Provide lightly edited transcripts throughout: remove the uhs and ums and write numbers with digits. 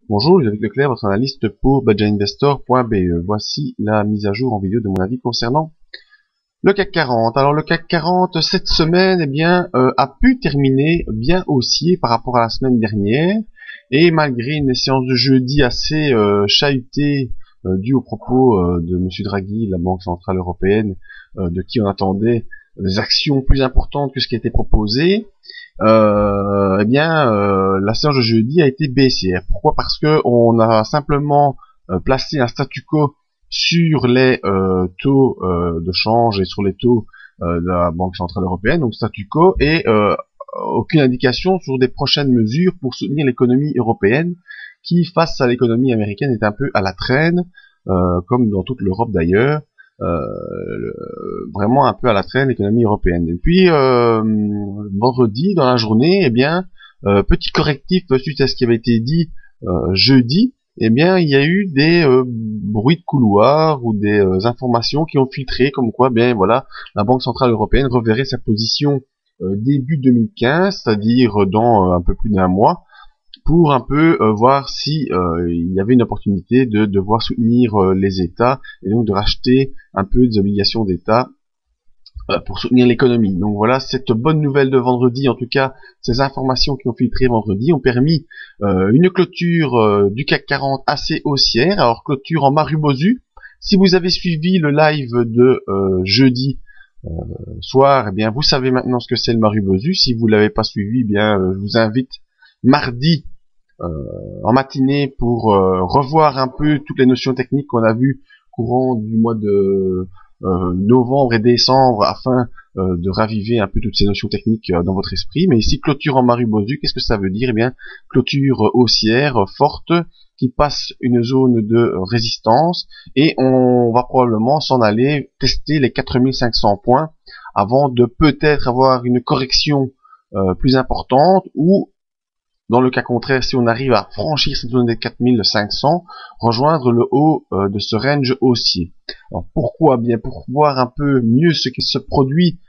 Bonjour, Ludovic Leclerc, votre analyste pour budgetinvestor.be. Voici la mise à jour en vidéo de mon avis concernant le CAC 40. Alors le CAC 40 cette semaine, a pu terminer bien haussier par rapport à la semaine dernière, et malgré une séance de jeudi assez chahutée due aux propos de Monsieur Draghi, la Banque Centrale Européenne, de qui on attendait des actions plus importantes que ce qui était proposé. La séance de jeudi a été baissière. Pourquoi? Parce que on a simplement placé un statu quo sur les taux de change et sur les taux de la Banque Centrale Européenne, donc statu quo, et aucune indication sur des prochaines mesures pour soutenir l'économie européenne, qui, face à l'économie américaine, est un peu à la traîne, comme dans toute l'Europe d'ailleurs. Vraiment un peu à la traîne l'économie européenne. Et puis vendredi dans la journée, petit correctif suite à ce qui avait été dit jeudi, il y a eu des bruits de couloir ou des informations qui ont filtré comme quoi, la Banque Centrale Européenne reverrait sa position début 2015, c'est-à-dire dans un peu plus d'un mois, pour un peu voir si il y avait une opportunité de devoir soutenir les États, et donc de racheter un peu des obligations d'État pour soutenir l'économie. Donc voilà, cette bonne nouvelle de vendredi, en tout cas, ces informations qui ont filtré vendredi ont permis une clôture du CAC 40 assez haussière. Alors clôture en Marubozu. Si vous avez suivi le live de jeudi soir, vous savez maintenant ce que c'est le Marubozu. Si vous l'avez pas suivi, je vous invite mardi en matinée pour revoir un peu toutes les notions techniques qu'on a vues courant du mois de novembre et décembre, afin de raviver un peu toutes ces notions techniques dans votre esprit. Mais ici, clôture en Marubozu, qu'est-ce que ça veut dire? Clôture haussière forte qui passe une zone de résistance, et on va probablement s'en aller tester les 4500 points avant de peut-être avoir une correction plus importante, ou dans le cas contraire, si on arrive à franchir cette zone des 4500, rejoindre le haut de ce range haussier. Alors pourquoi? Pour voir un peu mieux ce qui se produit,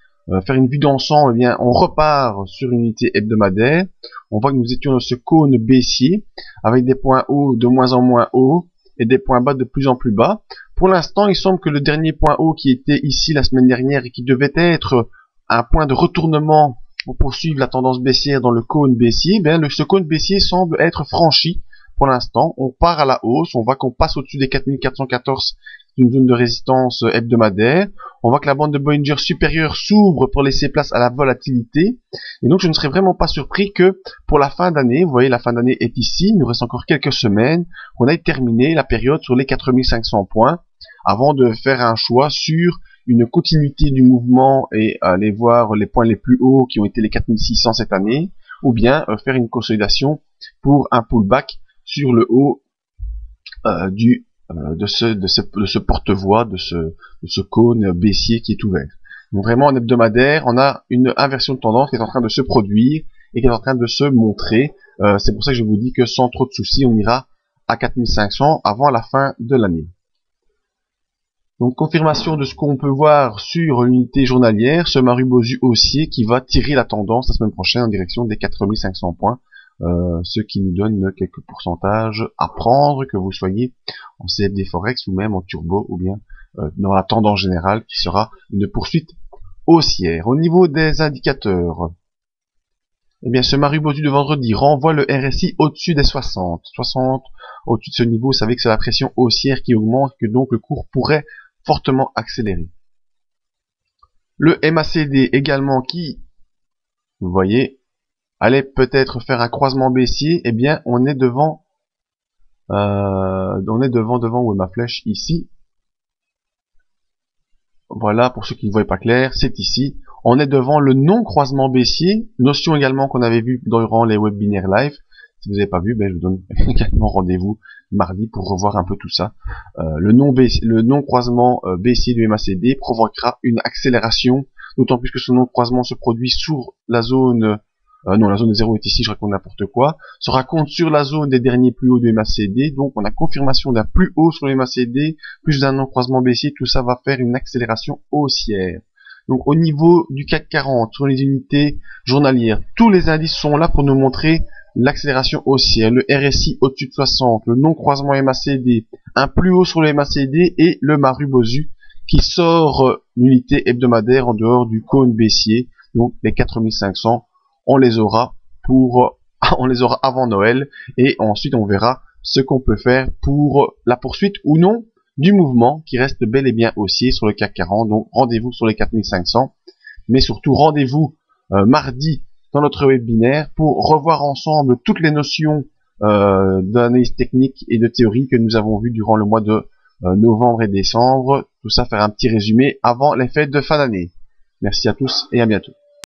faire une vue d'ensemble, on repart sur une unité hebdomadaire. On voit que nous étions dans ce cône baissier, avec des points hauts de moins en moins hauts et des points bas de plus en plus bas. Pour l'instant, il semble que le dernier point haut qui était ici la semaine dernière et qui devait être un point de retournement pour poursuivre la tendance baissière dans le cône baissier, ce cône baissier semble être franchi pour l'instant. On part à la hausse, on voit qu'on passe au-dessus des 4414, d'une zone de résistance hebdomadaire. On voit que la bande de Bollinger supérieure s'ouvre pour laisser place à la volatilité. Et donc je ne serais vraiment pas surpris que pour la fin d'année, vous voyez, la fin d'année est ici, il nous reste encore quelques semaines, qu'on aille terminer la période sur les 4500 points, avant de faire un choix sur une continuité du mouvement et aller voir les points les plus hauts qui ont été les 4600 cette année, ou bien faire une consolidation pour un pullback sur le haut de ce porte-voie, de ce cône baissier qui est ouvert. Donc vraiment en hebdomadaire, on a une inversion de tendance qui est en train de se produire et qui est en train de se montrer. C'est pour ça que je vous dis que sans trop de soucis, on ira à 4500 avant la fin de l'année. Donc confirmation de ce qu'on peut voir sur l'unité journalière, ce Marubozu haussier qui va tirer la tendance la semaine prochaine en direction des 4500 points, ce qui nous donne quelques pourcentages à prendre, que vous soyez en CFD Forex ou même en turbo, ou bien dans la tendance générale qui sera une poursuite haussière. Au niveau des indicateurs, ce Marubozu de vendredi renvoie le RSI au-dessus des 60. Au-dessus de ce niveau, vous savez que c'est la pression haussière qui augmente, que donc le cours pourrait fortement accéléré. Le MACD également qui, vous voyez, allait peut-être faire un croisement baissier. On est devant, où est ma flèche? Ici. Voilà, pour ceux qui ne voient pas clair, c'est ici. On est devant le non-croisement baissier, notion également qu'on avait vu durant les webinaires live. Si vous n'avez pas vu, je vous donne également rendez-vous mardi pour revoir un peu tout ça. Le non-croisement baissier du MACD provoquera une accélération, d'autant plus que ce non-croisement se produit sur la zone... la zone de 0 est ici, je raconte n'importe quoi. Se raconte sur la zone des derniers plus hauts du MACD, donc on a confirmation d'un plus haut sur le MACD, plus d'un non-croisement baissier, tout ça va faire une accélération haussière. Donc au niveau du CAC 40, sur les unités journalières, tous les indices sont là pour nous montrer l'accélération haussière, le RSI au-dessus de 60, le non-croisement MACD, un plus haut sur le MACD et le Marubozu qui sort l'unité hebdomadaire en dehors du cône baissier. Donc les 4500, on les aura avant Noël et ensuite on verra ce qu'on peut faire pour la poursuite ou non du mouvement qui reste bel et bien haussier sur le CAC 40. Donc rendez-vous sur les 4500, mais surtout rendez-vous mardi dans notre webinaire pour revoir ensemble toutes les notions d'analyse technique et de théorie que nous avons vues durant le mois de novembre et décembre. Tout ça, faire un petit résumé avant les fêtes de fin d'année. Merci à tous et à bientôt.